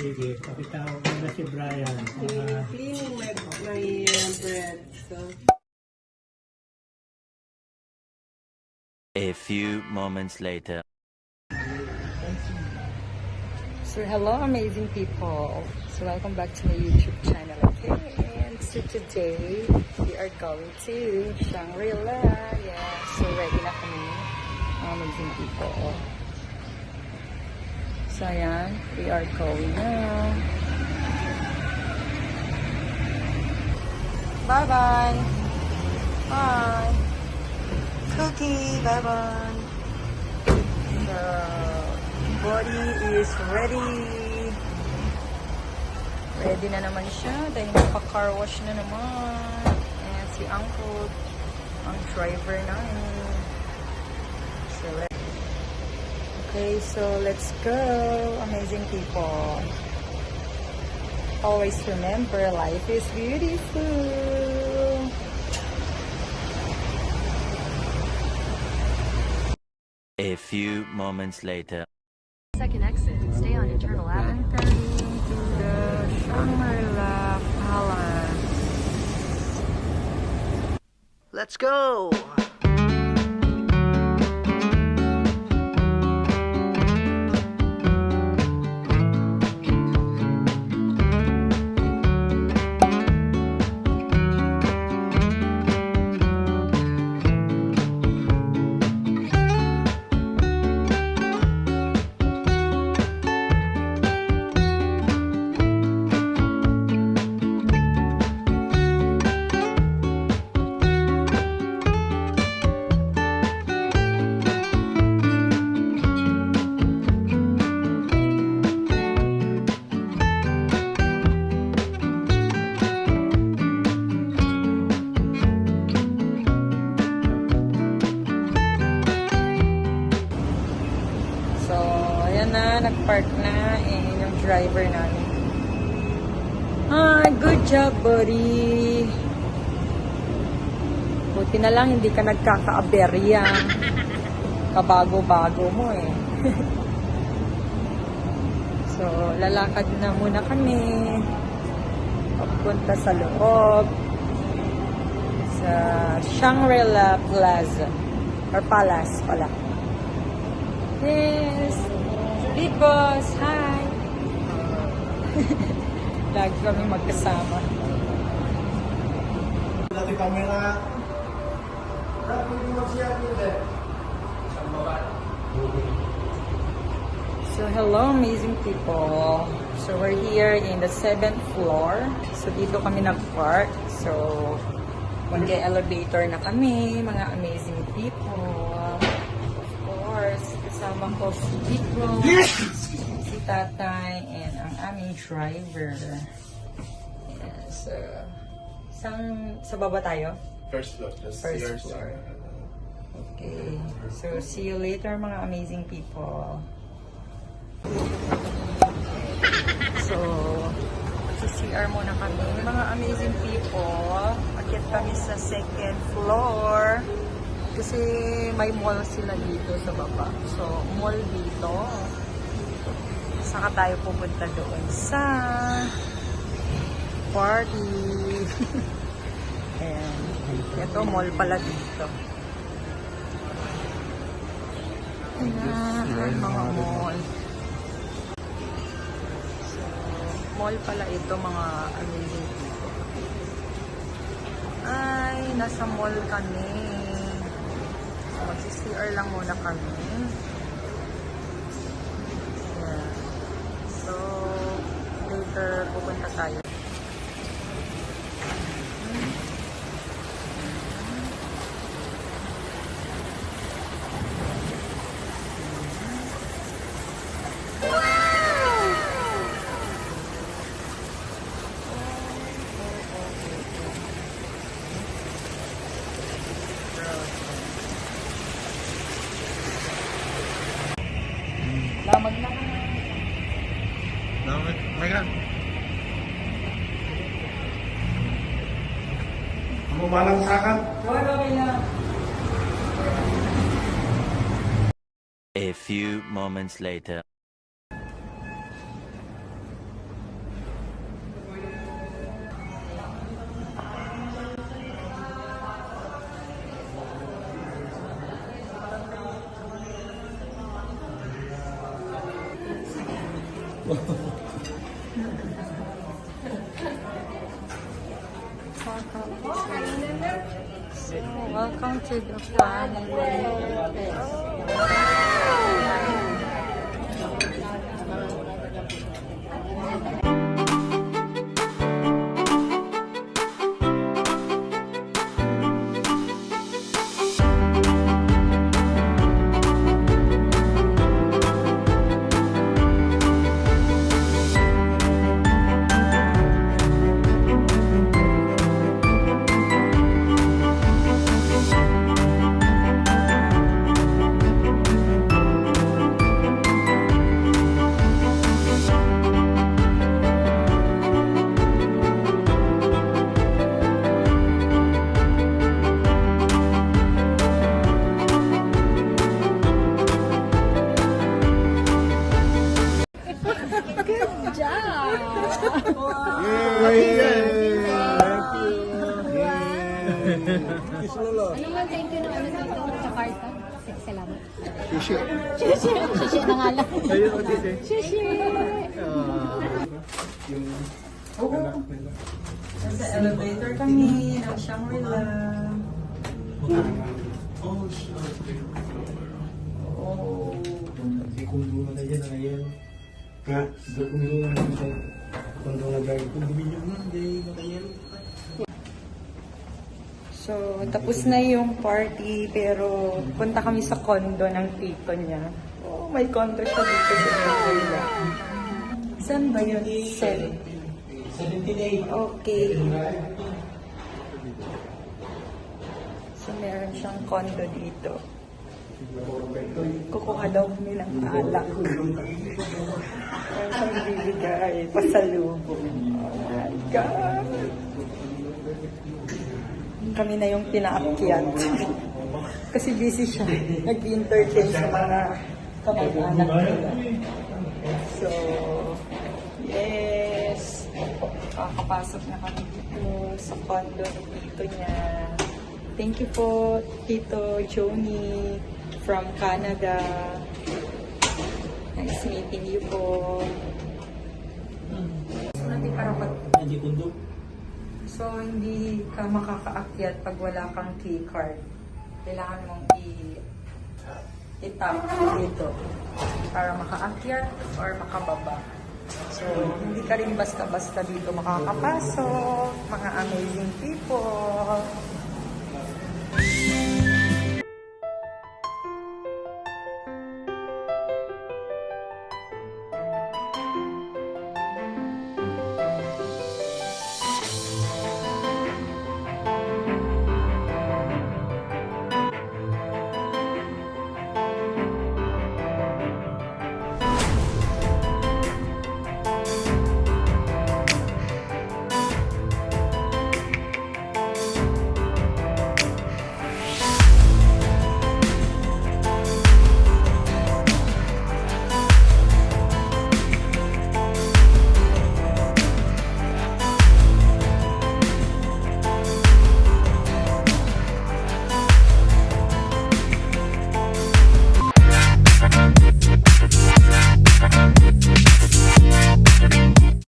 Sige, kapitaw ko na si Brian. Cleaning my bread. So. A few moments later. So hello amazing people. So welcome back to my YouTube channel again. And so today we are going to Shangri-La. Yeah, so ready na kami amazing people. So ayan, we are going now. Bye bye. Bye. Cookie, bye bye. The body is ready. Ready na naman siya dahil nagpa-car wash na naman. And si Uncle, ang driver namin. Okay, so let's go. Amazing people. Always remember, life is beautiful. A few moments later. Second exit. Stay on Internal Avenue. Entering to the Shangri-La Palace. Let's go! Nagpark na yung driver namin. Good job, buddy. Buti na lang hindi ka nagkaka-aberya. Kabago-bago mo eh. So, lalakad na muna kami. Papunta sa loob. Sa Shangri-La Plaza. Or Palace pala. Yes! Big boss, hi! Lagi kami magkasama. Lagi kamera. So hello amazing people. So we're here in the 7th floor. So dito kami nag-park. So mag-elevator na kami, mga amazing people. Kasama ko si Vico, si Tatay, and ang aming driver. Yes. Sa baba tayo? First floor. First floor. Okay. So, see you later mga amazing people. So, sa CR muna kami. Mga amazing people. Akit kami sa 2nd floor. Kasi may mall sila dito sa baba. So, mall dito. Saka tayo pupunta doon sa party. Ayan. Ito, mall pala dito. Ayan, mga mall. So, mall pala ito, mga amazing people. Ay, nasa mall kami. Mag-CR lang muna kami. Yeah. So, later pupunta tayo. Lamag na ka. Lamag. My God. Malang sa akin. A few moments later. So, welcome to the family. Ano nga, thank you na ano dito sa karta. Salamat. Shishi. Shishi na nga lang. Shishi. Sa elevator kami ng Shangri-La. Oh. Kundo na yan na yan. Ha? Kundo na yan. Kundo na yan. Kundo na yan. So, tapos na yung party, pero punta kami sa condo ng tito niya. Oh, may condo siya dito sa Manila. Saan ba yun? 78. Okay. So, meron siyang condo dito. Kukuha daw kami ng alak. Meron siyang bibigay. Pasalubong. Oh my God! Kami na yung pinaakyat. Kasi busy siya. Nag-entertain sa mga kamag-anak nila. So, yes. Kakapasok na kami dito sa condo ng tito niya. Thank you po, Tito Joni from Canada. Nice meeting you po. Hindi karapat. So, hindi ka makakaakyat pag wala kang key card. Kailangan mong i-tap dito para makaakyat or makababa. So, hindi ka rin basta-basta dito makakapasok. Mga amazing people.